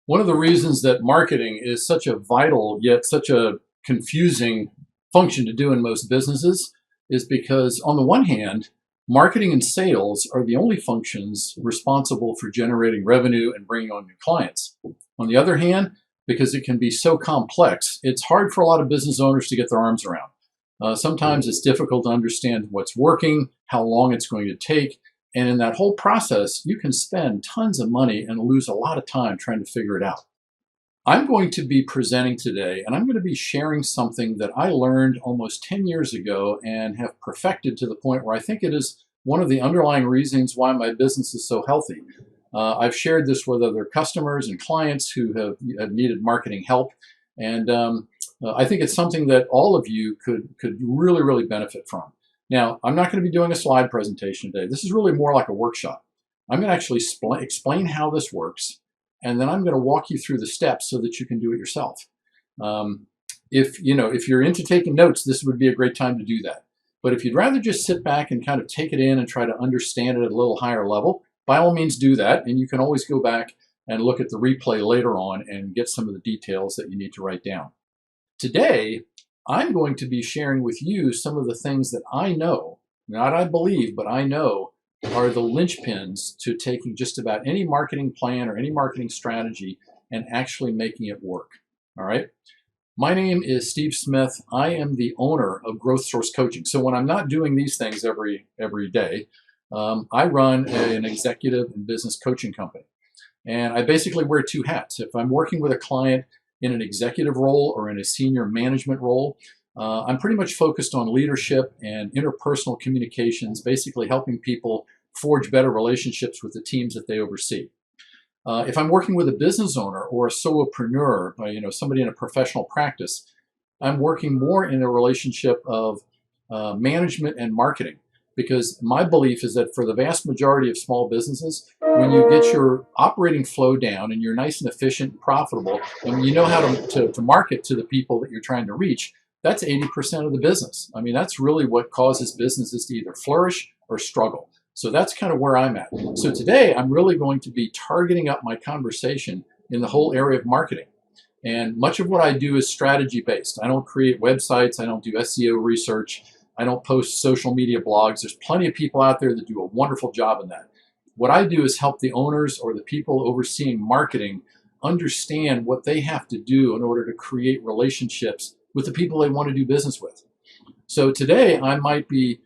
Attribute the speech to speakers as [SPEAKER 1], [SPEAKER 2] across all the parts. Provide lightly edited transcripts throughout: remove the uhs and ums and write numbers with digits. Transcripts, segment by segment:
[SPEAKER 1] One of the reasons that marketing is such a vital yet such a confusing function to do in most businesses is because, on the one hand, marketing and sales are the only functions responsible for generating revenue and bringing on new clients. On the other hand, because it can be so complex, it's hard for a lot of business owners to get their arms around. Sometimes it's difficult to understand what's working, how long it's going to take, and in that whole process, you can spend tons of money and lose a lot of time trying to figure it out. I'm going to be presenting today, and I'm going to be sharing something that I learned almost 10 years ago and have perfected to the point where I think it is one of the underlying reasons why my business is so healthy. I've shared this with other customers and clients who have needed marketing help, and I think it's something that all of you could really benefit from. Now, I'm not going to be doing a slide presentation today. This is really more like a workshop. I'm going to actually explain how this works, and then I'm going to walk you through the steps so that you can do it yourself. If you're into taking notes, this would be a great time to do that. But if you'd rather just sit back and kind of take it in and try to understand it at a little higher level, by all means do that, and you can always go back and look at the replay later on and get some of the details that you need to write down. Today, I'm going to be sharing with you some of the things that I know, not I believe, but I know are the linchpins to taking just about any marketing plan or any marketing strategy and actually making it work. All right. My name is Steve Smith. I am the owner of Growth Source Coaching. So when I'm not doing these things every day, I run an executive and business coaching company. And I basically wear two hats. If I'm working with a client in an executive role or in a senior management role, I'm pretty much focused on leadership and interpersonal communications, basically helping people forge better relationships with the teams that they oversee. If I'm working with a business owner or a solopreneur, somebody in a professional practice, I'm working more in a relationship of management and marketing. Because my belief is that for the vast majority of small businesses, when you get your operating flow down and you're nice and efficient and profitable, and you know how to market to the people that you're trying to reach, that's 80% of the business. I mean, that's really what causes businesses to either flourish or struggle. So that's kind of where I'm at. So today, I'm really going to be targeting up my conversation in the whole area of marketing. And much of what I do is strategy based. I don't create websites. I don't do SEO research. I don't post social media blogs. There's plenty of people out there that do a wonderful job in that. What I do is help the owners or the people overseeing marketing understand what they have to do in order to create relationships with the people they want to do business with. So today I might be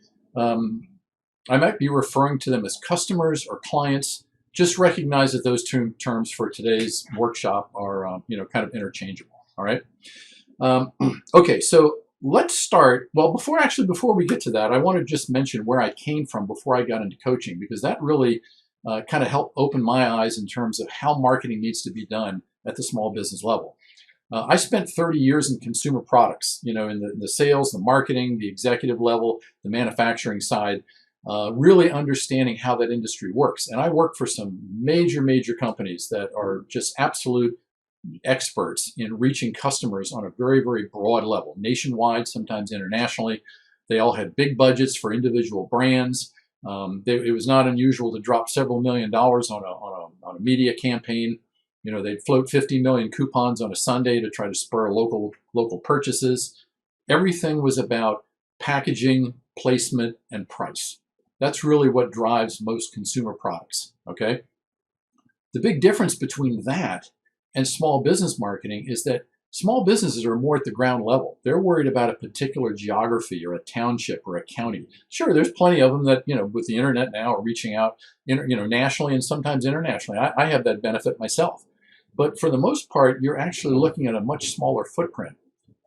[SPEAKER 1] referring to them as customers or clients. Just recognize that those two terms for today's workshop are kind of interchangeable. All right. Okay, so let's start. Well, before we get to that, I want to just mention where I came from before I got into coaching, because that really kind of helped open my eyes in terms of how marketing needs to be done at the small business level. I spent 30 years in consumer products, in the sales, the marketing, the executive level, the manufacturing side, really understanding how that industry works. And I work for some major companies that are just absolute experts in reaching customers on a very broad level, nationwide, sometimes internationally. They all had big budgets for individual brands. It was not unusual to drop several $1,000,000 on a media campaign. They'd float 50 million coupons on a Sunday to try to spur local purchases. Everything was about packaging, placement, and price. That's really what drives most consumer products. Okay. The big difference between that and small business marketing is that small businesses are more at the ground level. They're worried about a particular geography or a township or a county. Sure, there's plenty of them that, with the internet now are reaching out, nationally and sometimes internationally. I have that benefit myself. But for the most part, you're actually looking at a much smaller footprint.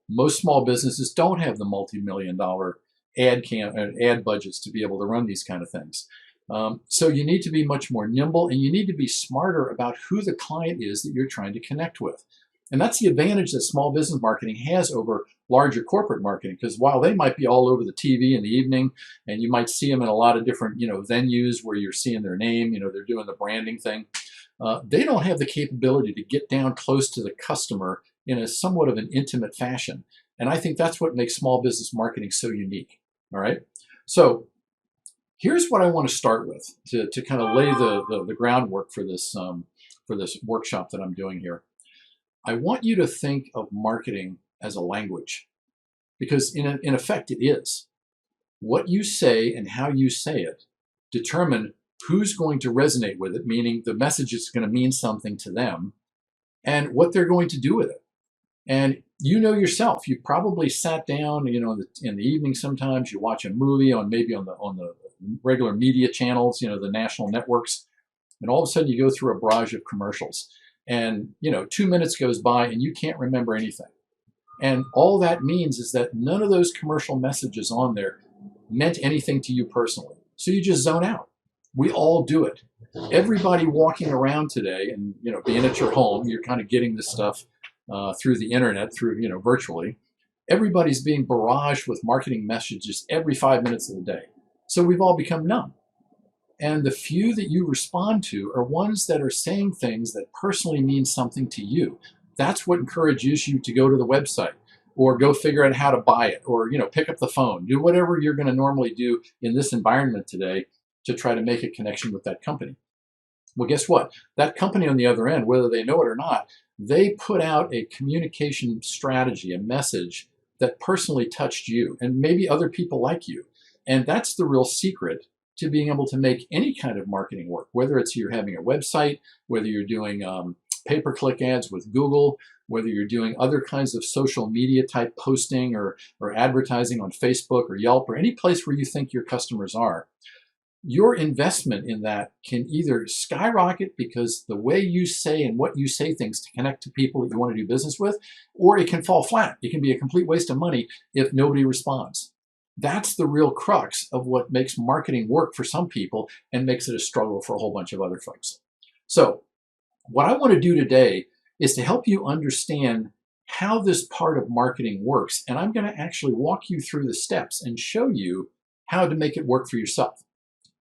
[SPEAKER 1] Most small businesses don't have the multi-million-dollar ad budgets to be able to run these kind of things. So you need to be much more nimble, and you need to be smarter about who the client is that you're trying to connect with. And that's the advantage that small business marketing has over larger corporate marketing, because while they might be all over the TV in the evening, and you might see them in a lot of different venues where you're seeing their name, they're doing the branding thing, they don't have the capability to get down close to the customer in a somewhat of an intimate fashion. And I think that's what makes small business marketing so unique. All right. So here's what I want to start with to kind of lay the groundwork for this for this workshop that I'm doing here. I want you to think of marketing as a language, because in effect it is. What you say and how you say it determine who's going to resonate with it, meaning the message is going to mean something to them, and what they're going to do with it. And you know yourself, you probably sat down, in the evening sometimes, you watch a movie maybe on the regular media channels, the national networks, and all of a sudden you go through a barrage of commercials. And 2 minutes goes by and you can't remember anything. And all that means is that none of those commercial messages on there meant anything to you personally. So you just zone out. We all do it. Everybody walking around today and, being at your home, you're kind of getting this stuff through the internet, through, virtually. Everybody's being barraged with marketing messages every 5 minutes of the day. So we've all become numb. And the few that you respond to are ones that are saying things that personally mean something to you. That's what encourages you to go to the website or go figure out how to buy it or, pick up the phone, do whatever you're going to normally do in this environment today to try to make a connection with that company. Well, guess what? That company on the other end, whether they know it or not, they put out a communication strategy, a message that personally touched you and maybe other people like you. And that's the real secret to being able to make any kind of marketing work, whether it's you're having a website, whether you're doing pay-per-click ads with Google, whether you're doing other kinds of social media type posting or advertising on Facebook or Yelp or any place where you think your customers are. Your investment in that can either skyrocket because the way you say and what you say things to connect to people that you want to do business with, or it can fall flat. It can be a complete waste of money if nobody responds. That's the real crux of what makes marketing work for some people and makes it a struggle for a whole bunch of other folks. So what I want to do today is to help you understand how this part of marketing works. And I'm going to actually walk you through the steps and show you how to make it work for yourself.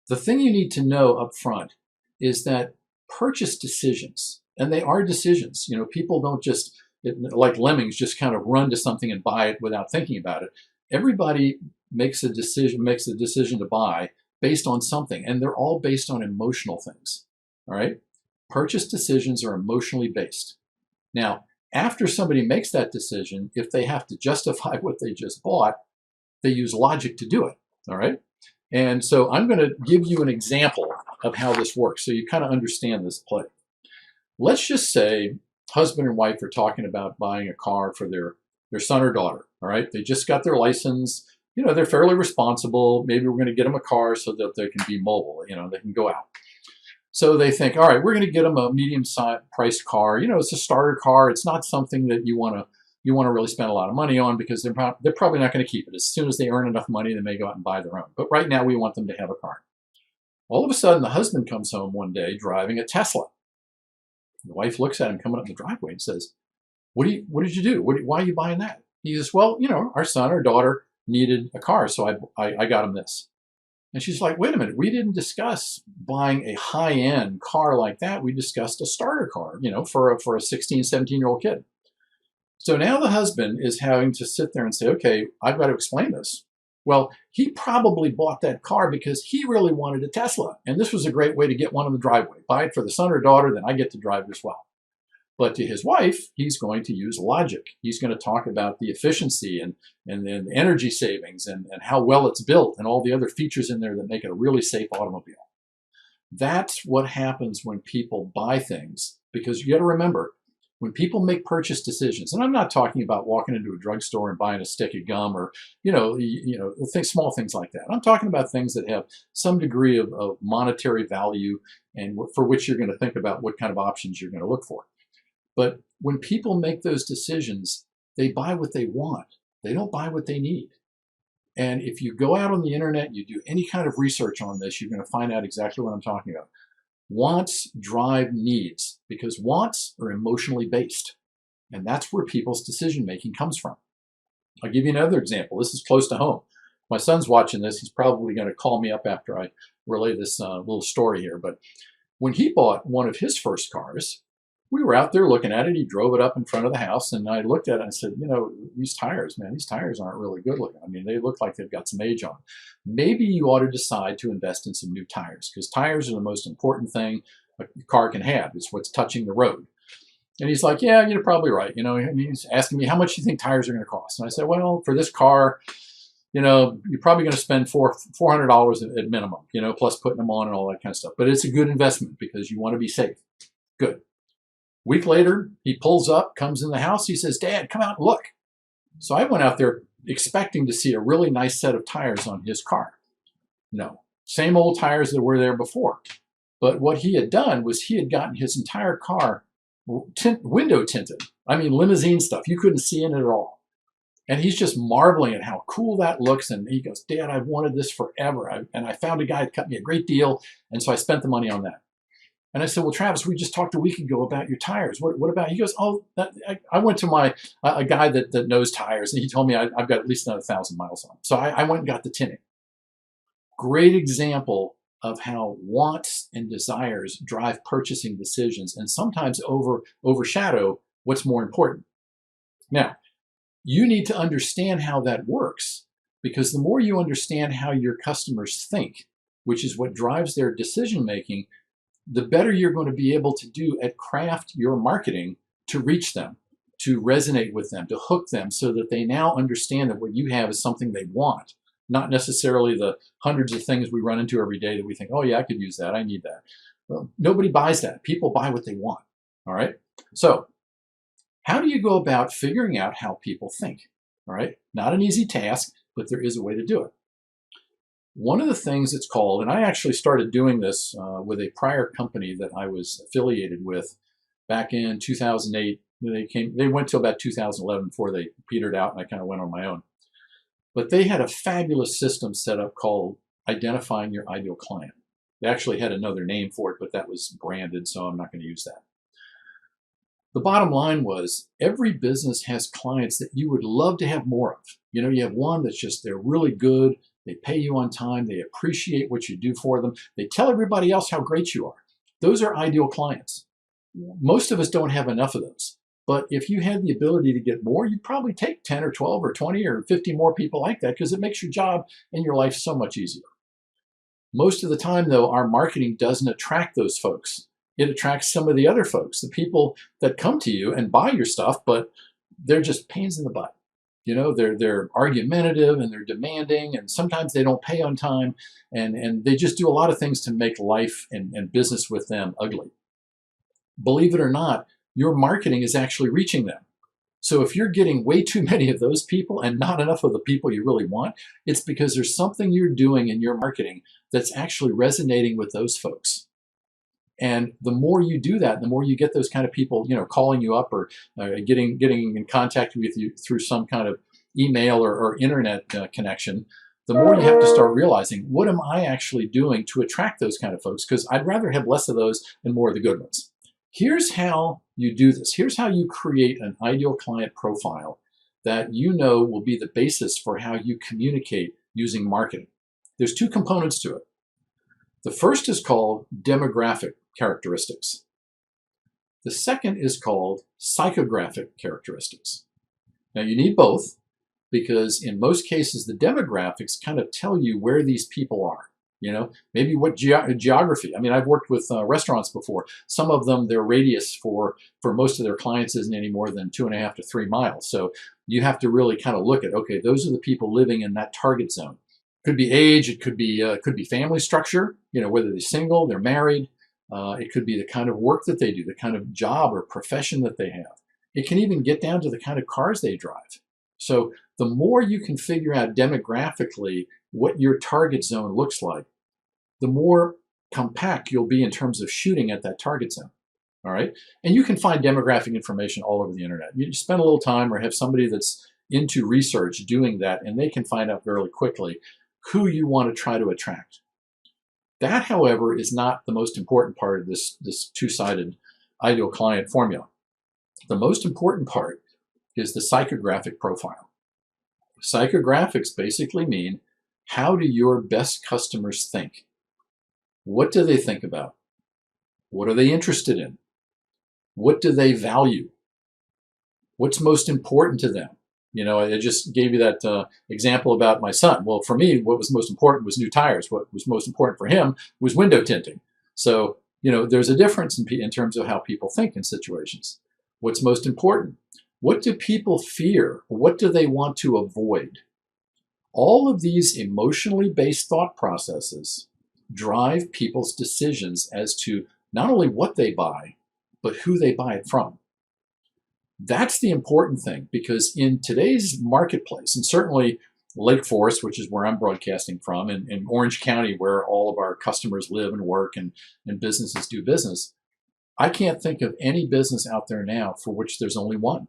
[SPEAKER 1] The thing you need to know up front is that purchase decisions, and they are decisions, people don't just, like lemmings, just kind of run to something and buy it without thinking about it. Everybody makes a decision to buy based on something, and they're all based on emotional things. All right? Purchase decisions are emotionally based. Now, after somebody makes that decision, if they have to justify what they just bought, they use logic to do it. All right? And so I'm going to give you an example of how this works so you kind of understand this play. Let's just say husband and wife are talking about buying a car for their son or daughter. All right? They just got their license. They're fairly responsible. Maybe we're going to get them a car so that they can be mobile. They can go out. So they think, all right, we're going to get them a medium-priced car. It's a starter car. It's not something that you want to really spend a lot of money on because they're probably not going to keep it. As soon as they earn enough money, they may go out and buy their own. But right now, we want them to have a car. All of a sudden, the husband comes home one day driving a Tesla. The wife looks at him coming up the driveway and says, "What did you do? Why are you buying that?" He says, "Well, our son or daughter needed a car, so I got him this." And she's like, "Wait a minute, we didn't discuss buying a high-end car like that. We discussed a starter car, for a 16, 17-year-old kid." So now the husband is having to sit there and say, okay, I've got to explain this. Well, he probably bought that car because he really wanted a Tesla. And this was a great way to get one in the driveway. Buy it for the son or daughter, then I get to drive as well. But to his wife, he's going to use logic. He's going to talk about the efficiency and the energy savings and how well it's built and all the other features in there that make it a really safe automobile. That's what happens when people buy things, because you got to remember, when people make purchase decisions, and I'm not talking about walking into a drugstore and buying a stick of gum or, small things like that. I'm talking about things that have some degree of monetary value and for which you're going to think about what kind of options you're going to look for. But when people make those decisions, they buy what they want. They don't buy what they need. And if you go out on the internet, you do any kind of research on this, you're going to find out exactly what I'm talking about. Wants drive needs, because wants are emotionally based. And that's where people's decision-making comes from. I'll give you another example. This is close to home. My son's watching this. He's probably going to call me up after I relay this little story here. But when he bought one of his first cars, we were out there looking at it. He drove it up in front of the house, and I looked at it and I said, these tires, man, these tires aren't really good looking. I mean, they look like they've got some age on them. Maybe you ought to decide to invest in some new tires, because tires are the most important thing a car can have. It's what's touching the road. And he's like, yeah, you're probably right. And he's asking me, how much do you think tires are going to cost? And I said, well, for this car, you're probably going to spend $400 at minimum, plus putting them on and all that kind of stuff. But it's a good investment because you want to be safe. Good. Week later, he pulls up, comes in the house. He says, Dad, come out and look. So I went out there expecting to see a really nice set of tires on his car. No, same old tires that were there before. But what he had done was he had gotten his entire car window tinted. I mean, limousine stuff. You couldn't see in it at all. And he's just marveling at how cool that looks. And he goes, Dad, I've wanted this forever. And I found a guy that cut me a great deal. And so I spent the money on that. And I said, well, Travis, we just talked a week ago about your tires. What about? He goes, oh, I went to a guy that knows tires. And he told me I've got at least another 1,000 miles on them. So I went and got the tinting. Great example of how wants and desires drive purchasing decisions and sometimes overshadow what's more important. Now, you need to understand how that works, because the more you understand how your customers think, which is what drives their decision making, the better you're going to be able to do at craft your marketing to reach them, to resonate with them, to hook them so that they now understand that what you have is something they want, not necessarily the hundreds of things we run into every day that we think, oh yeah, I could use that, I need that. Well, nobody buys that. People buy what they want, all right? So how do you go about figuring out how people think? All right, not an easy task, but there is a way to do it. One of the things it's called, and I actually started doing this with a prior company that I was affiliated with back in 2008. They went till about 2011 before they petered out, and I kind of went on my own. But they had a fabulous system set up called identifying your ideal client. They actually had another name for it, but that was branded, so I'm not going to use that. The bottom line was every business has clients that you would love to have more of. You have one that's just, they're really good. They pay you on time. They appreciate what you do for them. They tell everybody else how great you are. Those are ideal clients. Most of us don't have enough of those. But if you had the ability to get more, you'd probably take 10 or 12 or 20 or 50 more people like that because it makes your job and your life so much easier. Most of the time, though, our marketing doesn't attract those folks. It attracts some of the other folks, the people that come to you and buy your stuff, but they're just pains in the butt. They're argumentative and they're demanding, and sometimes they don't pay on time, and they just do a lot of things to make life and business with them ugly. Believe it or not, your marketing is actually reaching them. So if you're getting way too many of those people and not enough of the people you really want, it's because there's something you're doing in your marketing that's actually resonating with those folks. And the more you do that, the more you get those kind of people, calling you up or getting in contact with you through some kind of email or internet connection, the more you have to start realizing, what am I actually doing to attract those kind of folks? Because I'd rather have less of those and more of the good ones. Here's how you do this. Here's how you create an ideal client profile that will be the basis for how you communicate using marketing. There's two components to it. The first is called demographic characteristics. The second is called psychographic characteristics. Now you need both because in most cases the demographics kind of tell you where these people are. Maybe what geography. I mean, I've worked with restaurants before. Some of them, their radius for most of their clients isn't any more than 2.5 to 3 miles. So you have to really kind of look at, okay, those are the people living in that target zone. Could be age, it could be family structure, whether they're single, they're married. It could be the kind of work that they do, the kind of job or profession that they have. It can even get down to the kind of cars they drive. So the more you can figure out demographically what your target zone looks like, the more compact you'll be in terms of shooting at that target zone. All right. And you can find demographic information all over the internet. You spend a little time or have somebody that's into research doing that, and they can find out very quickly who you want to try to attract. That, however, is not the most important part of this two-sided ideal client formula. The most important part is the psychographic profile. Psychographics basically mean, how do your best customers think? What do they think about? What are they interested in? What do they value? What's most important to them? I just gave you that example about my son. Well, for me, what was most important was new tires. What was most important for him was window tinting. So There's a difference in terms of how people think in situations. What's most important? What do people fear? What do they want to avoid? All of these emotionally based thought processes drive people's decisions as to not only what they buy, but who they buy it from. That's the important thing, because in today's marketplace, and certainly Lake Forest, which is where I'm broadcasting from, and in Orange County, where all of our customers live and work and businesses do business, I can't think of any business out there now for which there's only one.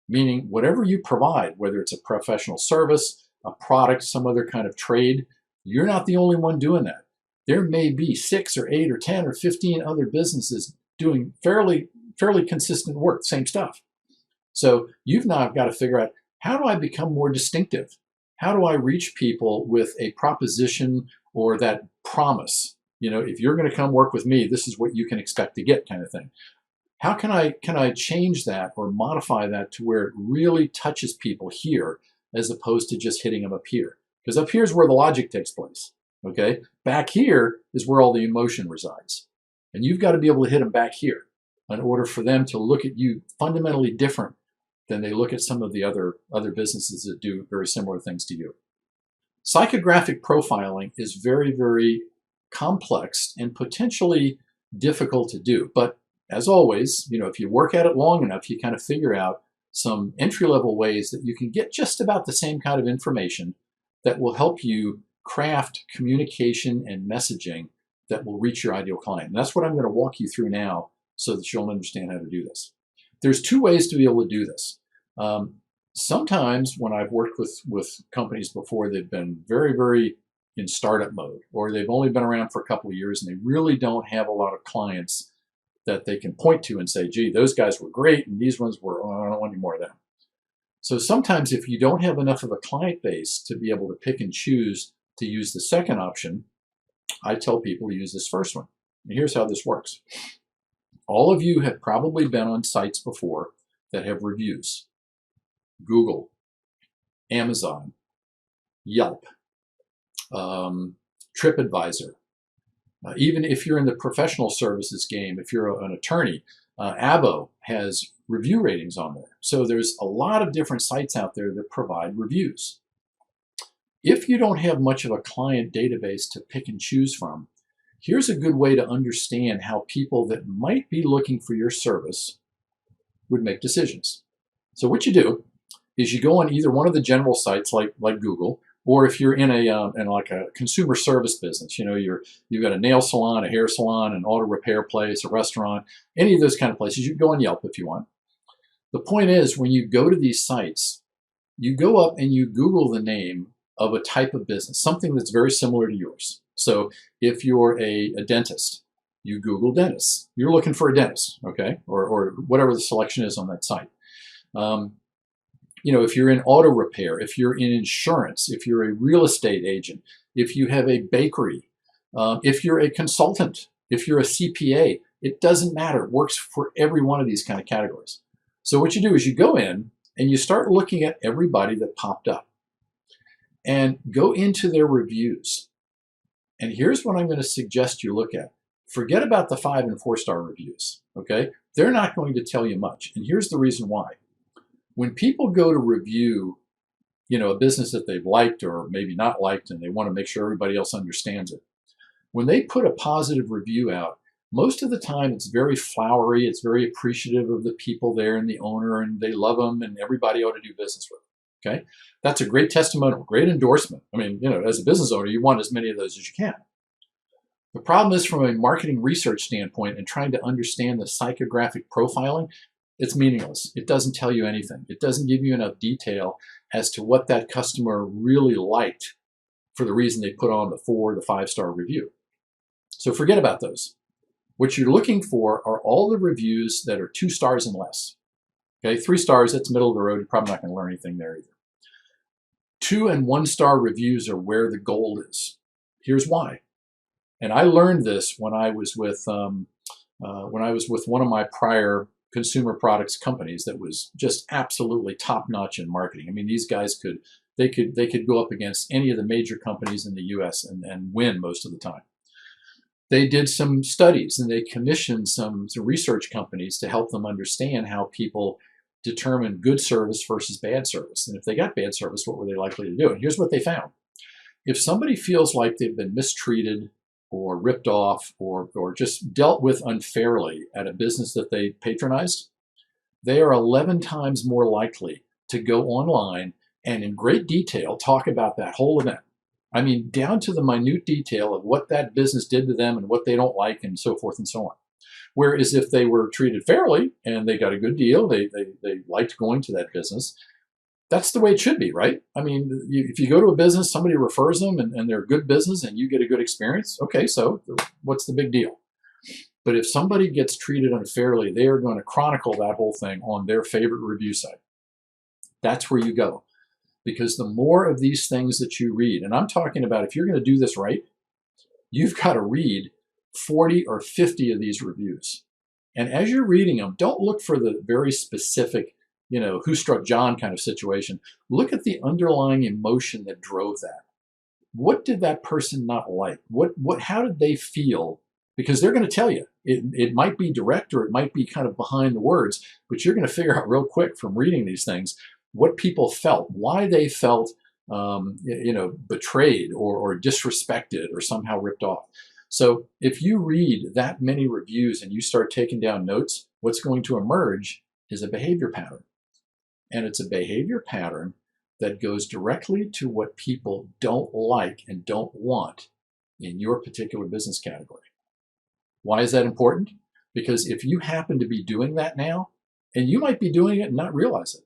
[SPEAKER 1] Meaning, whatever you provide, whether it's a professional service, a product, some other kind of trade, you're not the only one doing that. There may be 6 or 8 or 10 or 15 other businesses doing fairly consistent work, same stuff. So you've now got to figure out, how do I become more distinctive? How do I reach people with a proposition or that promise? If you're going to come work with me, this is what you can expect to get, kind of thing. How can I change that or modify that to where it really touches people here, as opposed to just hitting them up here? Because up here is where the logic takes place. Okay, back here is where all the emotion resides, and you've got to be able to hit them back here in order for them to look at you fundamentally different than they look at some of the other businesses that do very similar things to you. Psychographic profiling is very, very complex and potentially difficult to do. But as always, if you work at it long enough, you kind of figure out some entry-level ways that you can get just about the same kind of information that will help you craft communication and messaging that will reach your ideal client. And that's what I'm going to walk you through now, so that you'll understand how to do this. There's 2 ways to be able to do this. Sometimes when I've worked with companies before, they've been very, very in startup mode, or they've only been around for a couple of years and they really don't have a lot of clients that they can point to and say, gee, those guys were great and these ones were, I don't want any more of them. So sometimes if you don't have enough of a client base to be able to pick and choose to use the second option, I tell people to use this first one. And here's how this works. All of you have probably been on sites before that have reviews. Google, Amazon, Yelp, TripAdvisor. Even if you're in the professional services game, if you're an attorney, Abo has review ratings on there. So there's a lot of different sites out there that provide reviews. If you don't have much of a client database to pick and choose from, here's a good way to understand how people that might be looking for your service would make decisions. So what you do is you go on either one of the general sites like Google, or if you're in a consumer service business, you've got a nail salon, a hair salon, an auto repair place, a restaurant, any of those kind of places, you can go on Yelp if you want. The point is, when you go to these sites, you go up and you Google the name of a type of business, something that's very similar to yours. So if you're a dentist, you Google dentist. You're looking for a dentist, okay? Or whatever the selection is on that site. If you're in auto repair, if you're in insurance, if you're a real estate agent, if you have a bakery, if you're a consultant, if you're a CPA, it doesn't matter. It works for every one of these kind of categories. So what you do is you go in and you start looking at everybody that popped up and go into their reviews. And here's what I'm going to suggest you look at. Forget about the 5 and 4-star reviews, okay? They're not going to tell you much. And here's the reason why. When people go to review, a business that they've liked or maybe not liked, and they want to make sure everybody else understands it, when they put a positive review out, most of the time it's very flowery, it's very appreciative of the people there and the owner, and they love them and everybody ought to do business with them, okay? That's a great testimonial, great endorsement. I mean, as a business owner, you want as many of those as you can. The problem is, from a marketing research standpoint and trying to understand the psychographic profiling, it's meaningless. It doesn't tell you anything. It doesn't give you enough detail as to what that customer really liked for the reason they put on the 4 or the 5-star review. So forget about those. What you're looking for are all the reviews that are 2 stars and less. Okay, 3 stars, that's middle of the road. You're probably not going to learn anything there either. 2 and 1-star reviews are where the gold is. Here's why. And I learned this when I was with one of my prior consumer products companies that was just absolutely top-notch in marketing. I mean, these guys could go up against any of the major companies in the U.S. and win most of the time. They did some studies and they commissioned some research companies to help them understand how people determine good service versus bad service. And if they got bad service, what were they likely to do? And here's what they found. If somebody feels like they've been mistreated or ripped off or just dealt with unfairly at a business that they patronized, they are 11 times more likely to go online and in great detail talk about that whole event. I mean, down to the minute detail of what that business did to them and what they don't like and so forth and so on. Whereas if they were treated fairly and they got a good deal, they liked going to that business, that's the way it should be, right? I mean, if you go to a business, somebody refers them and they're a good business and you get a good experience, okay, so what's the big deal? But if somebody gets treated unfairly, they are going to chronicle that whole thing on their favorite review site. That's where you go. Because the more of these things that you read, and I'm talking about if you're going to do this right, you've got to read 40 or 50 of these reviews. And as you're reading them, don't look for the very specific, who struck John kind of situation. Look at the underlying emotion that drove that. What did that person not like? How did they feel? Because they're going to tell you. It might be direct or it might be kind of behind the words, but you're going to figure out real quick from reading these things what people felt, why they felt, betrayed or disrespected or somehow ripped off. So if you read that many reviews and you start taking down notes, what's going to emerge is a behavior pattern. And it's a behavior pattern that goes directly to what people don't like and don't want in your particular business category. Why is that important? Because if you happen to be doing that now, and you might be doing it and not realize it.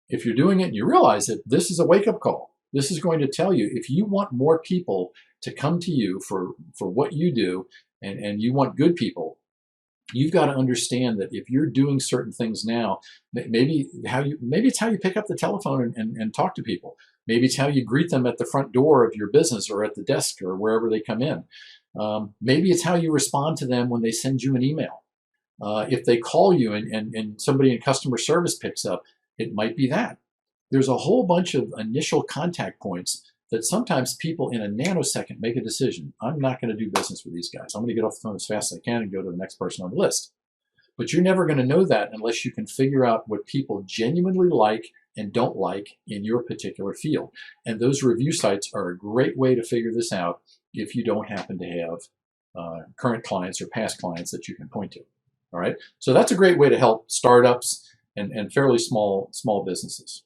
[SPEAKER 1] If you're doing it and you realize it, this is a wake-up call. This is going to tell you if you want more people to come to you for what you do and you want good people, you've got to understand that if you're doing certain things now, maybe it's how you pick up the telephone and talk to people. Maybe it's how you greet them at the front door of your business or at the desk or wherever they come in. Maybe it's how you respond to them when they send you an email. If they call you and somebody in customer service picks up, it might be that. There's a whole bunch of initial contact points that sometimes people in a nanosecond make a decision. I'm not going to do business with these guys. I'm going to get off the phone as fast as I can and go to the next person on the list. But you're never going to know that unless you can figure out what people genuinely like and don't like in your particular field. And those review sites are a great way to figure this out if you don't happen to have current clients or past clients that you can point to. All right. So that's a great way to help startups and fairly small businesses.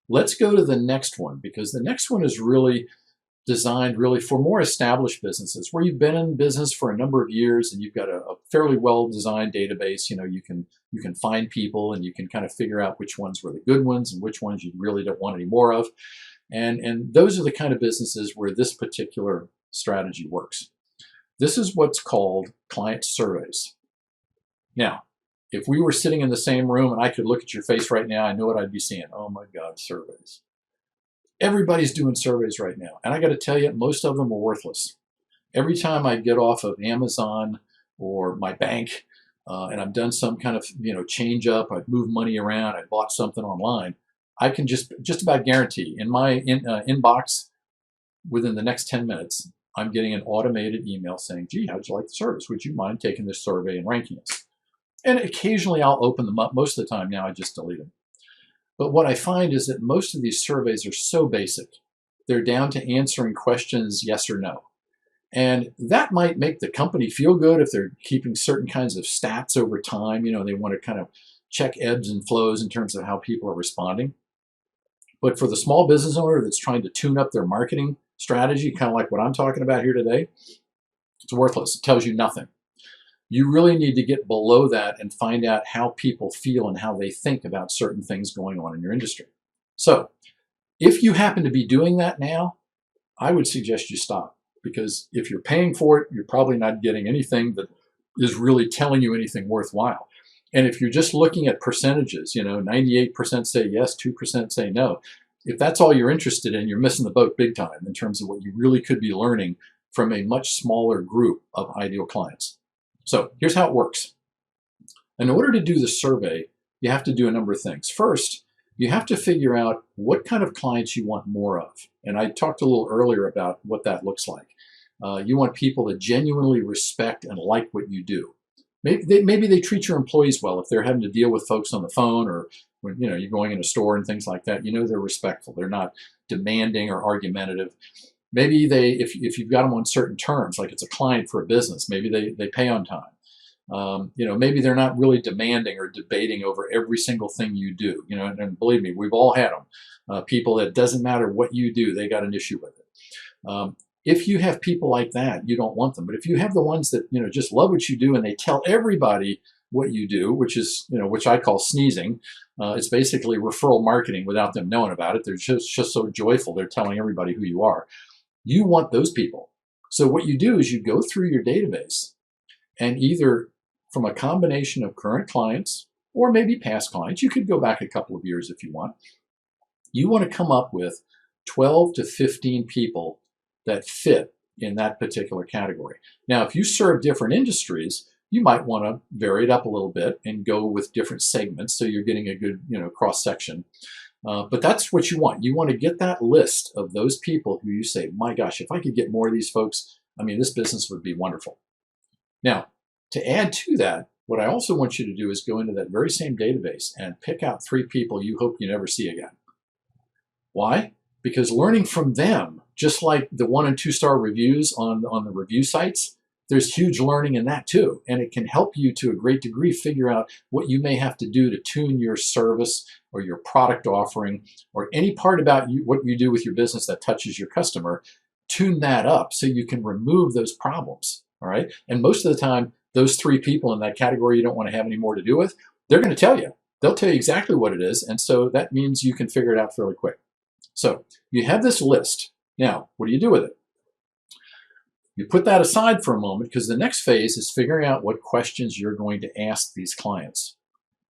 [SPEAKER 1] Let's go to the next one, because the next one is really designed for more established businesses where you've been in business for a number of years and you've got a fairly well-designed database. You can find people and you can kind of figure out which ones were the good ones and which ones you really don't want any more of. And those are the kind of businesses where this particular strategy works. This is what's called client surveys. Now, if we were sitting in the same room and I could look at your face right now, I know what I'd be seeing. Oh my God, surveys. Everybody's doing surveys right now. And I got to tell you, most of them are worthless. Every time I get off of Amazon or my bank and I've done some kind of change up, I've moved money around, I bought something online, I can just about guarantee in my inbox within the next 10 minutes, I'm getting an automated email saying, gee, how'd you like the service? Would you mind taking this survey and ranking us? And occasionally I'll open them up. Most of the time now I just delete them. But what I find is that most of these surveys are so basic. They're down to answering questions yes or no. And that might make the company feel good if they're keeping certain kinds of stats over time. They want to kind of check ebbs and flows in terms of how people are responding. But for the small business owner that's trying to tune up their marketing strategy, kind of like what I'm talking about here today, it's worthless. It tells you nothing. You really need to get below that and find out how people feel and how they think about certain things going on in your industry. So if you happen to be doing that now, I would suggest you stop, because if you're paying for it, you're probably not getting anything that is really telling you anything worthwhile. And if you're just looking at percentages, 98% say yes, 2% say no. If that's all you're interested in, you're missing the boat big time in terms of what you really could be learning from a much smaller group of ideal clients. So here's how it works. In order to do the survey, you have to do a number of things. First, you have to figure out what kind of clients you want more of. And I talked a little earlier about what that looks like. You want people that genuinely respect and like what you do. Maybe they treat your employees well if they're having to deal with folks on the phone, or when you're going in a store and things like that. They're respectful. They're not demanding or argumentative. Maybe if you've got them on certain terms, like it's a client for a business, maybe they pay on time. Maybe they're not really demanding or debating over every single thing you do. And believe me, we've all had them. People that doesn't matter what you do, they got an issue with it. If you have people like that, you don't want them. But if you have the ones that just love what you do and they tell everybody what you do, which I call sneezing. It's basically referral marketing without them knowing about it. They're just so joyful. They're telling everybody who you are. You want those people. So what you do is you go through your database, and either from a combination of current clients or maybe past clients, you could go back a couple of years if you want. You want to come up with 12 to 15 people that fit in that particular category. Now, if you serve different industries, you might want to vary it up a little bit and go with different segments so you're getting a good cross section. But that's what you want. You want to get that list of those people who you say, my gosh, if I could get more of these folks, this business would be wonderful. Now, to add to that, what I also want you to do is go into that very same database and pick out 3 people you hope you never see again. Why? Because learning from them, just like the 1- and 2-star reviews on the review sites, there's huge learning in that too. And it can help you to a great degree figure out what you may have to do to tune your service or your product offering or any part about what you do with your business that touches your customer. Tune that up so you can remove those problems. All right. And most of the time, those 3 people in that category you don't want to have any more to do with, they're going to tell you. They'll tell you exactly what it is. And so that means you can figure it out fairly quick. So you have this list. Now, what do you do with it? You put that aside for a moment, because the next phase is figuring out what questions you're going to ask these clients.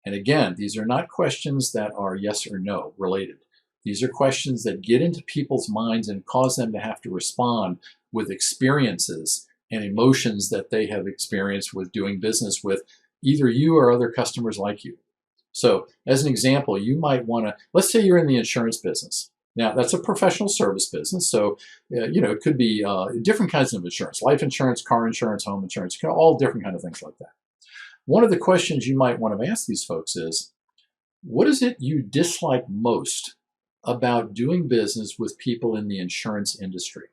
[SPEAKER 1] And again, these are not questions that are yes or no related. These are questions that get into people's minds and cause them to have to respond with experiences and emotions that they have experienced with doing business with either you or other customers like you. So as an example, you might want to, let's say you're in the insurance business. Now, that's a professional service business, so it could be different kinds of insurance: life insurance, car insurance, home insurance, all different kind of things like that. One of the questions you might want to ask these folks is, what is it you dislike most about doing business with people in the insurance industry?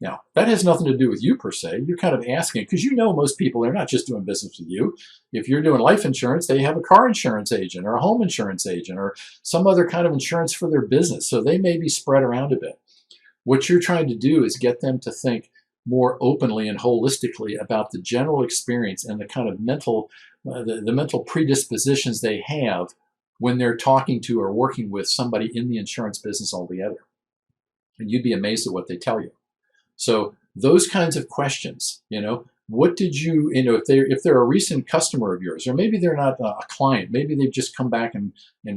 [SPEAKER 1] Now, that has nothing to do with you per se. You're kind of asking, because most people are not just doing business with you. If you're doing life insurance, they have a car insurance agent or a home insurance agent or some other kind of insurance for their business. So they may be spread around a bit. What you're trying to do is get them to think more openly and holistically about the general experience and the kind of mental predispositions they have when they're talking to or working with somebody in the insurance business altogether. And you'd be amazed at what they tell you. So those kinds of questions, what did you, if they're a recent customer of yours, or maybe they're not a client, maybe they've just come back and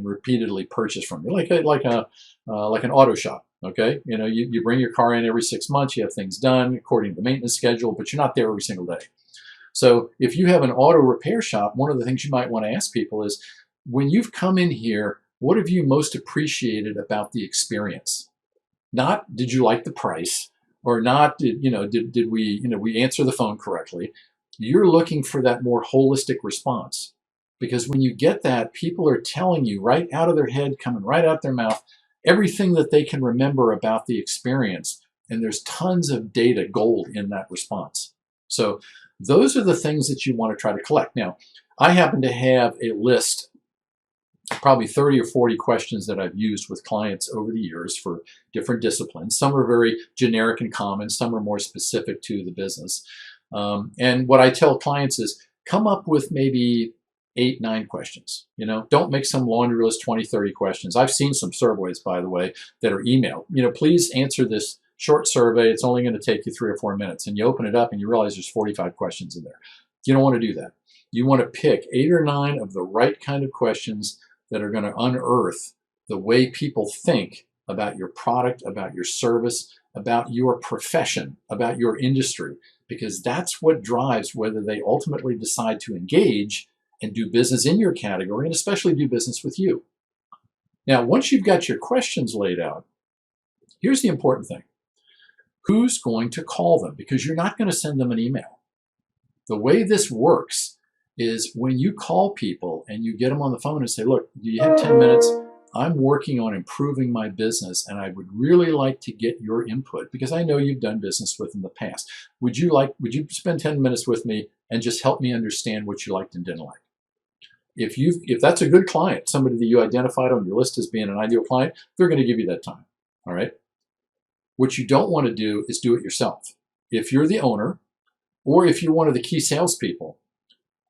[SPEAKER 1] repeatedly purchased from you, like an auto shop. Okay, you bring your car in every 6 months, you have things done according to the maintenance schedule, but you're not there every single day. So if you have an auto repair shop, one of the things you might want to ask people is, when you've come in here, what have you most appreciated about the experience? Not did you like the price? Or not, did we answer the phone correctly? You're looking for that more holistic response, because when you get that, people are telling you right out of their head, coming right out their mouth, everything that they can remember about the experience, and there's tons of data gold in that response. So those are the things that you want to try to collect. Now, I happen to have a list, probably 30 or 40 questions that I've used with clients over the years for different disciplines. Some are very generic and common. Some are more specific to the business. And what I tell clients is, come up with maybe 8, 9 questions. Don't make some laundry list, 20, 30 questions. I've seen some surveys, by the way, that are emailed. Please answer this short survey. It's only going to take you 3 or 4 minutes. And you open it up and you realize there's 45 questions in there. You don't want to do that. You want to pick 8 or 9 of the right kind of questions that are going to unearth the way people think about your product, about your service, about your profession, about your industry, because that's what drives whether they ultimately decide to engage and do business in your category, and especially do business with you. Now, once you've got your questions laid out, here's the important thing. who's going to call them? Because you're not going to send them an email. The way this works is when you call people and you get them on the phone and say, look, do you have 10 minutes? I'm working on improving my business and I would really like to get your input because I know you've done business with in the past. Would you spend 10 minutes with me and just help me understand what you liked and didn't like? If that's a good client, somebody that you identified on your list as being an ideal client, they're going to give you that time. All right. What you don't want to do is do it yourself. If you're the owner or if you're one of the key salespeople,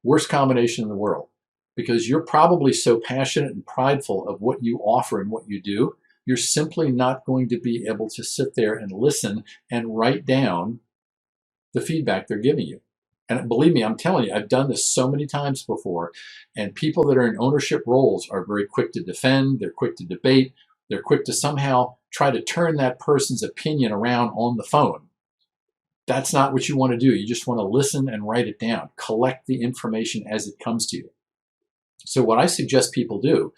[SPEAKER 1] worst combination in the world, because you're probably so passionate and prideful of what you offer and what you do, you're simply not going to be able to sit there and listen and write down the feedback they're giving you. And believe me, I'm telling you, I've done this so many times before, and people that are in ownership roles are very quick to defend, they're quick to debate, they're quick to somehow try to turn that person's opinion around on the phone. That's not what you want to do. You just want to listen and write it down. Collect the information as it comes to you. So what I suggest people do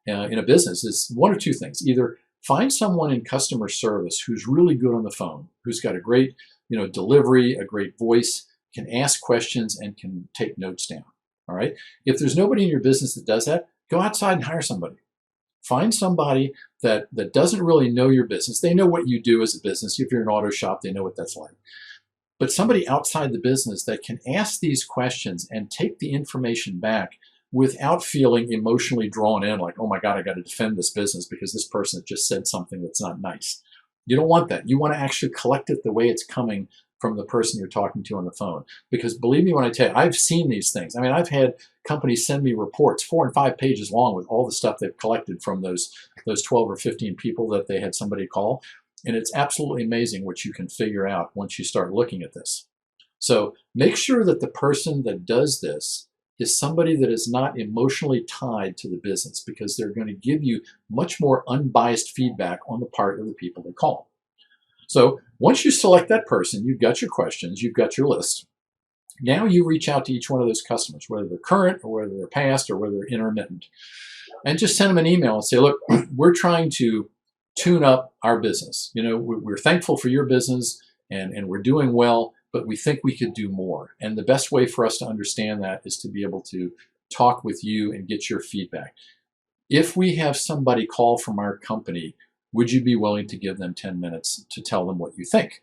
[SPEAKER 1] in a business is one or two things. Either find someone in customer service who's really good on the phone, who's got a great delivery, a great voice, can ask questions and can take notes down. All right. If there's nobody in your business that does that, go outside and hire somebody. Find somebody that doesn't really know your business. They know what you do as a business. If you're an auto shop, they know what that's like. But somebody outside the business that can ask these questions and take the information back without feeling emotionally drawn in, like, oh my God, I got to defend this business because this person just said something that's not nice. You don't want that. You want to actually collect it the way it's coming from the person you're talking to on the phone. Because believe me when I tell you, I've seen these things. I mean, I've had companies send me reports 4 and 5 pages long with all the stuff they've collected from those 12 or 15 people that they had somebody call. And it's absolutely amazing what you can figure out once you start looking at this. So make sure that the person that does this is somebody that is not emotionally tied to the business, because they're going to give you much more unbiased feedback on the part of the people they call. So once you select that person, you've got your questions, you've got your list. Now you reach out to each one of those customers, whether they're current or whether they're past or whether they're intermittent, and just send them an email and say, look, we're trying to tune up our business. We're thankful for your business and we're doing well, but we think we could do more. And the best way for us to understand that is to be able to talk with you and get your feedback. If we have somebody call from our company, would you be willing to give them 10 minutes to tell them what you think?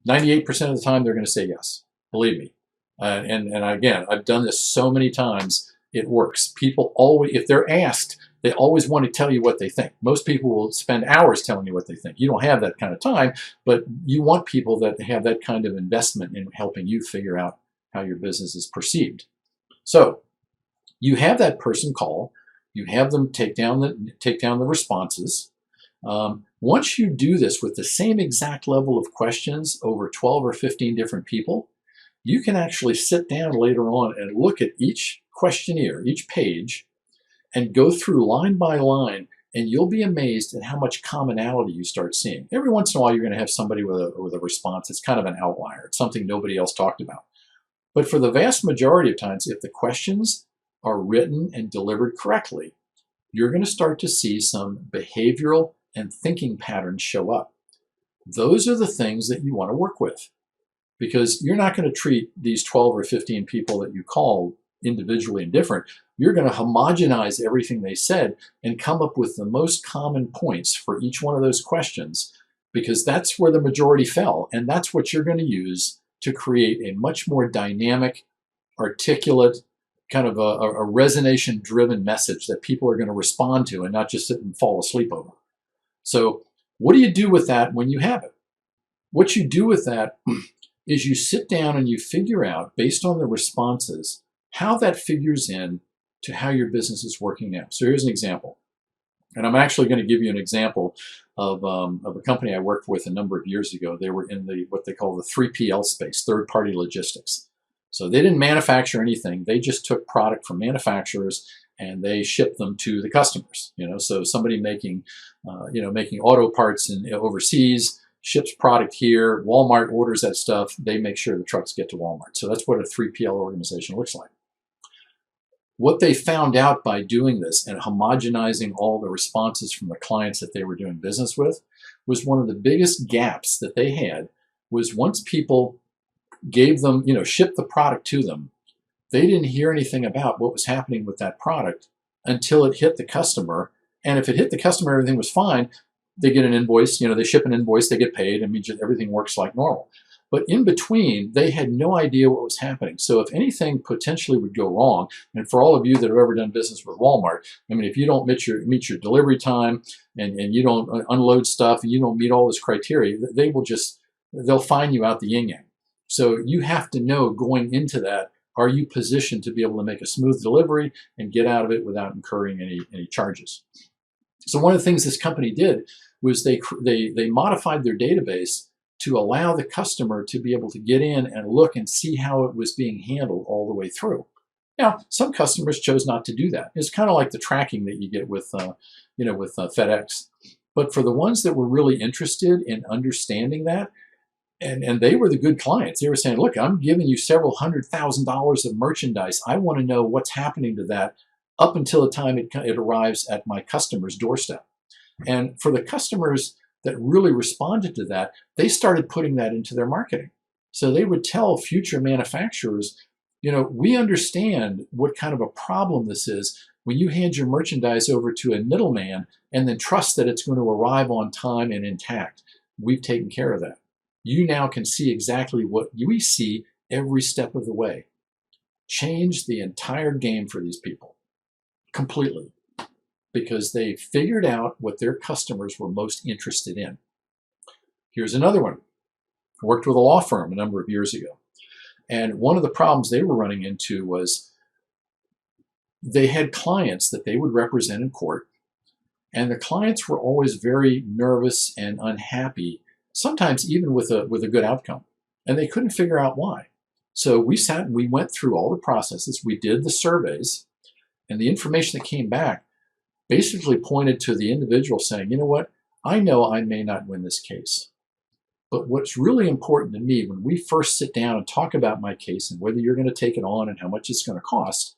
[SPEAKER 1] 98% of the time, they're going to say yes. Believe me. And again, I've done this so many times, it works. People always, if they're asked, they always want to tell you what they think. Most people will spend hours telling you what they think. You don't have that kind of time, but you want people that have that kind of investment in helping you figure out how your business is perceived. So you have that person call, you have them take down the responses. Once you do this with the same exact level of questions over 12 or 15 different people, you can actually sit down later on and look at each questionnaire, each page, and go through line by line, and you'll be amazed at how much commonality you start seeing. Every once in a while, you're going to have somebody with a response. It's kind of an outlier. It's something nobody else talked about. But for the vast majority of times, if the questions are written and delivered correctly, you're going to start to see some behavioral and thinking patterns show up. Those are the things that you want to work with, because you're not going to treat these 12 or 15 people that you call individually and different. You're going to homogenize everything they said and come up with the most common points for each one of those questions, because that's where the majority fell. And that's what you're going to use to create a much more dynamic, articulate, kind of a resonation-driven message that people are going to respond to and not just sit and fall asleep over. So what do you do with that when you have it? What you do with that is you sit down and you figure out, based on the responses, how that figures in to how your business is working now. So here's an example. And I'm actually going to give you an example of a company I worked with a number of years ago. They were in what they call the 3PL space, third-party logistics. So they didn't manufacture anything. They just took product from manufacturers and they shipped them to the customers. So somebody making auto parts overseas ships product here. Walmart orders that stuff. They make sure the trucks get to Walmart. So that's what a 3PL organization looks like. What they found out by doing this and homogenizing all the responses from the clients that they were doing business with was one of the biggest gaps that they had was once people gave them, shipped the product to them, they didn't hear anything about what was happening with that product until it hit the customer. And if it hit the customer, everything was fine. They get an invoice, they ship an invoice, they get paid, and everything works like normal. But in between, they had no idea what was happening. So if anything potentially would go wrong, and for all of you that have ever done business with Walmart, if you don't meet your delivery time and you don't unload stuff and you don't meet all this criteria, they'll fine you out the yin-yang. So you have to know going into that, are you positioned to be able to make a smooth delivery and get out of it without incurring any charges? So one of the things this company did was they modified their database to allow the customer to be able to get in and look and see how it was being handled all the way through. Now, some customers chose not to do that. It's kind of like the tracking that you get with FedEx. But for the ones that were really interested in understanding that, and they were the good clients, they were saying, look, I'm giving you several $100,000 of merchandise. I want to know what's happening to that up until the time it arrives at my customer's doorstep. And for the customers that really responded to that, they started putting that into their marketing. So they would tell future manufacturers, we understand what kind of a problem this is when you hand your merchandise over to a middleman and then trust that it's going to arrive on time and intact. We've taken care of that. You now can see exactly what we see every step of the way. Change the entire game for these people completely, because they figured out what their customers were most interested in. Here's another one. I worked with a law firm a number of years ago. And one of the problems they were running into was they had clients that they would represent in court. And the clients were always very nervous and unhappy, sometimes even with a good outcome. And they couldn't figure out why. So we sat and we went through all the processes. We did the surveys. And the information that came back basically pointed to the individual saying, you know what, I know I may not win this case. But what's really important to me when we first sit down and talk about my case and whether you're going to take it on and how much it's going to cost,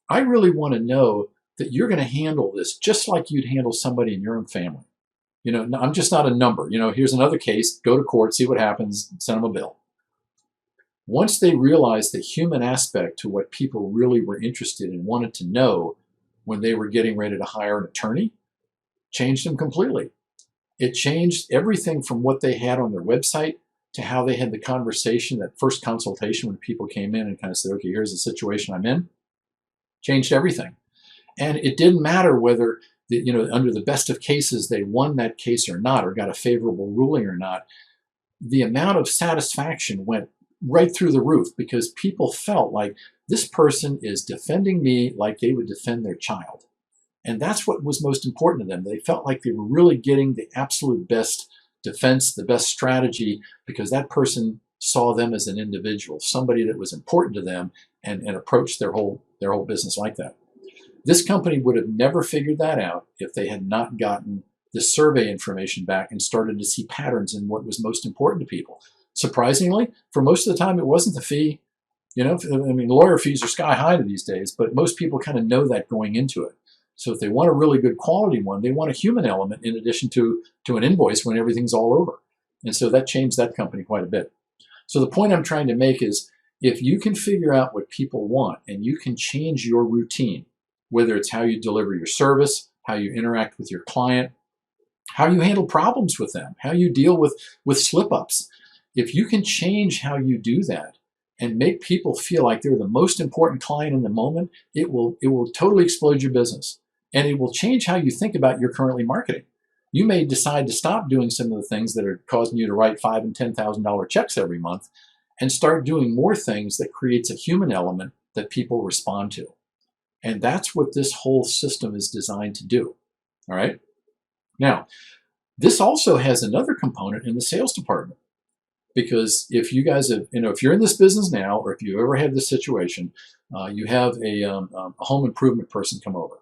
[SPEAKER 1] I really want to know that you're going to handle this just like you'd handle somebody in your own family. I'm just not a number. Here's another case, go to court, see what happens, send them a bill. Once they realized the human aspect to what people really were interested in, wanted to know when they were getting ready to hire an attorney, changed them completely. It changed everything from what they had on their website to how they had the conversation, that first consultation when people came in and kind of said, okay, here's the situation I'm in. Changed everything. And it didn't matter whether, under the best of cases, they won that case or not, or got a favorable ruling or not. The amount of satisfaction went right through the roof because people felt like this person is defending me like they would defend their child. And that's what was most important to them. They felt like they were really getting the absolute best defense, the best strategy, because that person saw them as an individual, somebody that was important to them, and approached their whole business like that. This company would have never figured that out if they had not gotten the survey information back and started to see patterns in what was most important to people. Surprisingly, for most of the time, it wasn't the fee. Lawyer fees are sky high these days, but most people kind of know that going into it. So if they want a really good quality one, they want a human element in addition to an invoice when everything's all over. And so that changed that company quite a bit. So the point I'm trying to make is, if you can figure out what people want and you can change your routine, whether it's how you deliver your service, how you interact with your client, how you handle problems with them, how you deal with slip-ups, if you can change how you do that and make people feel like they're the most important client in the moment, it will totally explode your business. And it will change how you think about your currently marketing. You may decide to stop doing some of the things that are causing you to write $5,000 and $10,000 checks every month and start doing more things that creates a human element that people respond to. And that's what this whole system is designed to do. All right. Now, this also has another component in the sales department. Because if you guys have, if you're in this business now, or if you've ever had this situation, you have a home improvement person come over,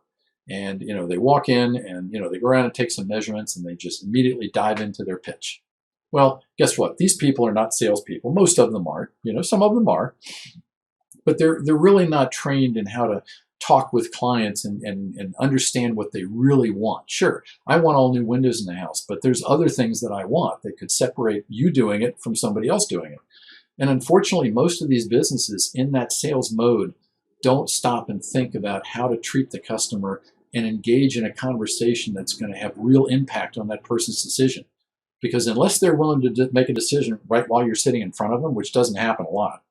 [SPEAKER 1] and they walk in and they go around and take some measurements, and they just immediately dive into their pitch. Well, guess what? These people are not salespeople. Most of them are. Some of them are, but they're really not trained in how to talk with clients and understand what they really want. Sure, I want all new windows in the house, but there's other things that I want that could separate you doing it from somebody else doing it. And unfortunately, most of these businesses in that sales mode don't stop and think about how to treat the customer and engage in a conversation that's going to have real impact on that person's decision. Because unless they're willing to make a decision right while you're sitting in front of them, which doesn't happen a lot,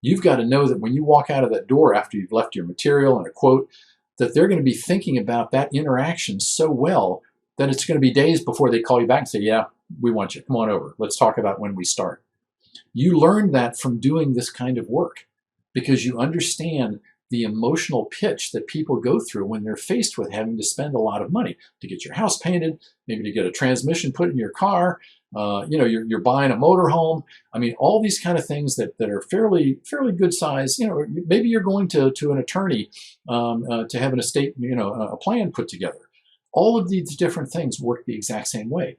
[SPEAKER 1] you've got to know that when you walk out of that door after you've left your material and a quote, that they're going to be thinking about that interaction so well that it's going to be days before they call you back and say, yeah, we want you. Come on over. Let's talk about when we start. You learn that from doing this kind of work because you understand the emotional pitch that people go through when they're faced with having to spend a lot of money to get your house painted, maybe to get a transmission put in your car. You're buying a motorhome. I mean, all these kind of things that are fairly good size. Maybe you're going to an attorney to have an estate, a plan put together. All of these different things work the exact same way.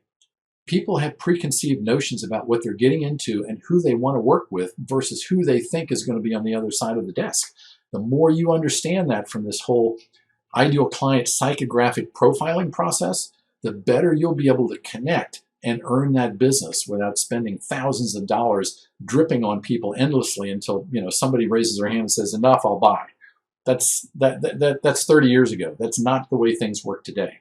[SPEAKER 1] People have preconceived notions about what they're getting into and who they want to work with versus who they think is going to be on the other side of the desk. The more you understand that from this whole ideal client psychographic profiling process, the better you'll be able to connect and earn that business without spending thousands of dollars dripping on people endlessly until somebody raises their hand and says, enough, I'll buy. That's 30 years ago. That's not the way things work today.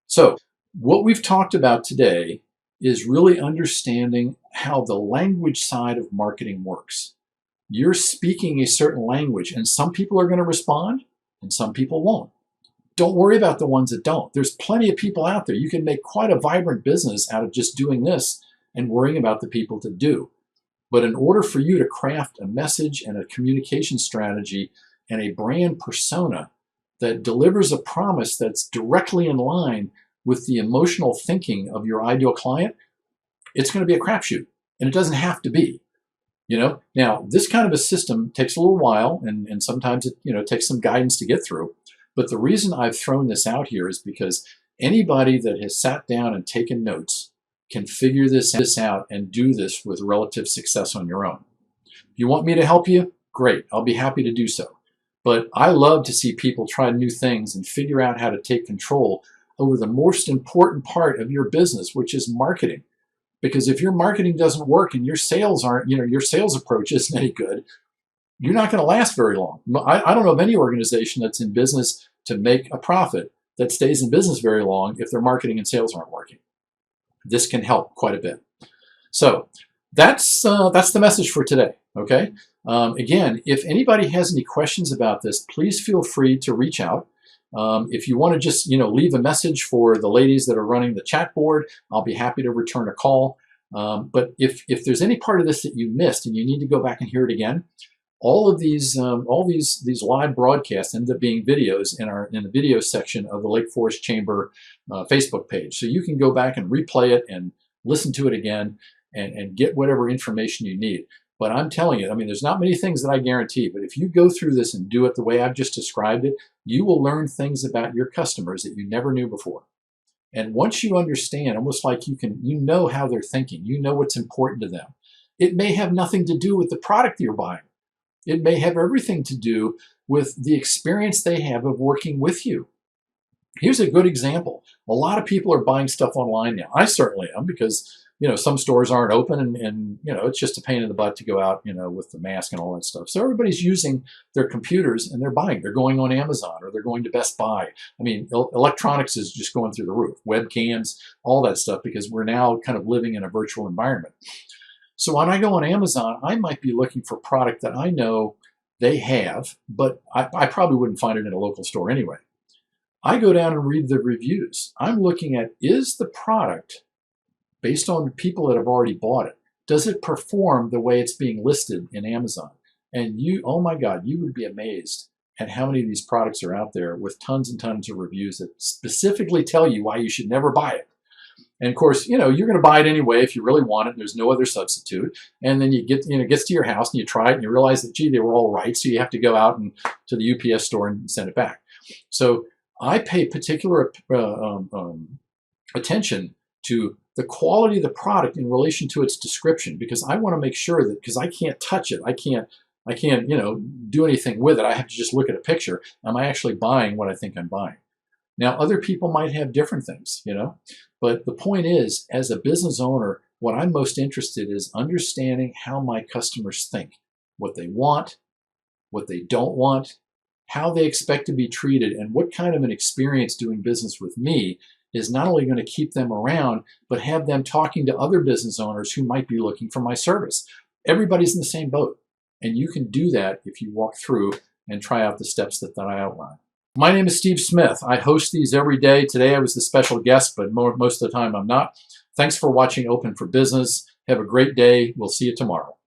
[SPEAKER 1] So what we've talked about today is really understanding how the language side of marketing works. You're speaking a certain language, and some people are going to respond, and some people won't. Don't worry about the ones that don't. There's plenty of people out there. You can make quite a vibrant business out of just doing this and worrying about the people that do. But in order for you to craft a message and a communication strategy and a brand persona that delivers a promise that's directly in line with the emotional thinking of your ideal client, it's going to be a crapshoot, and it doesn't have to be. Now this kind of a system takes a little while, and sometimes it takes some guidance to get through. But the reason I've thrown this out here is because anybody that has sat down and taken notes can figure this out and do this with relative success on your own. If you want me to help you, great. I'll be happy to do so. But I love to see people try new things and figure out how to take control over the most important part of your business, which is marketing. Because if your marketing doesn't work and your sales your sales approach isn't any good, you're not going to last very long. I don't know of any organization that's in business to make a profit that stays in business very long if their marketing and sales aren't working. This can help quite a bit. So that's the message for today. Okay. Again, if anybody has any questions about this, please feel free to reach out. If you want to just leave a message for the ladies that are running the chat board, I'll be happy to return a call. But if there's any part of this that you missed and you need to go back and hear it again, all of these live broadcasts end up being videos in the video section of the Lake Forest Chamber Facebook page. So you can go back and replay it and listen to it again and get whatever information you need. But I'm telling you, there's not many things that I guarantee, but if you go through this and do it the way I've just described it, you will learn things about your customers that you never knew before. And once you understand, almost like you know how they're thinking, you know what's important to them. It may have nothing to do with the product you're buying. It may have everything to do with the experience they have of working with you. Here's a good example. A lot of people are buying stuff online now. I certainly am, because some stores aren't open and it's just a pain in the butt to go out, with the mask and all that stuff. So everybody's using their computers and they're buying. They're going on Amazon or they're going to Best Buy. Electronics is just going through the roof. Webcams, all that stuff, because we're now kind of living in a virtual environment. So when I go on Amazon, I might be looking for product that I know they have, but I probably wouldn't find it in a local store anyway. I go down and read the reviews. I'm looking at, is the product, based on the people that have already bought it, does it perform the way it's being listed in Amazon? And oh my God, you would be amazed at how many of these products are out there with tons and tons of reviews that specifically tell you why you should never buy it. And of course, you're going to buy it anyway if you really want it. And there's no other substitute. And then you get, it gets to your house and you try it and you realize that, gee, they were all right. So you have to go out to the UPS store and send it back. So I pay particular attention to the quality of the product in relation to its description, because I want to make sure that, because I can't touch it, I can't I can't, do anything with it. I have to just look at a picture. Am I actually buying what I think I'm buying? Now, other people might have different things, but the point is, as a business owner, what I'm most interested in is understanding how my customers think, what they want, what they don't want, how they expect to be treated, and what kind of an experience doing business with me is not only going to keep them around, but have them talking to other business owners who might be looking for my service. Everybody's in the same boat, and you can do that if you walk through and try out the steps that I outlined. My name is Steve Smith. I host these every day. Today I was the special guest, but most of the time I'm not. Thanks for watching Open for Business. Have a great day. We'll see you tomorrow.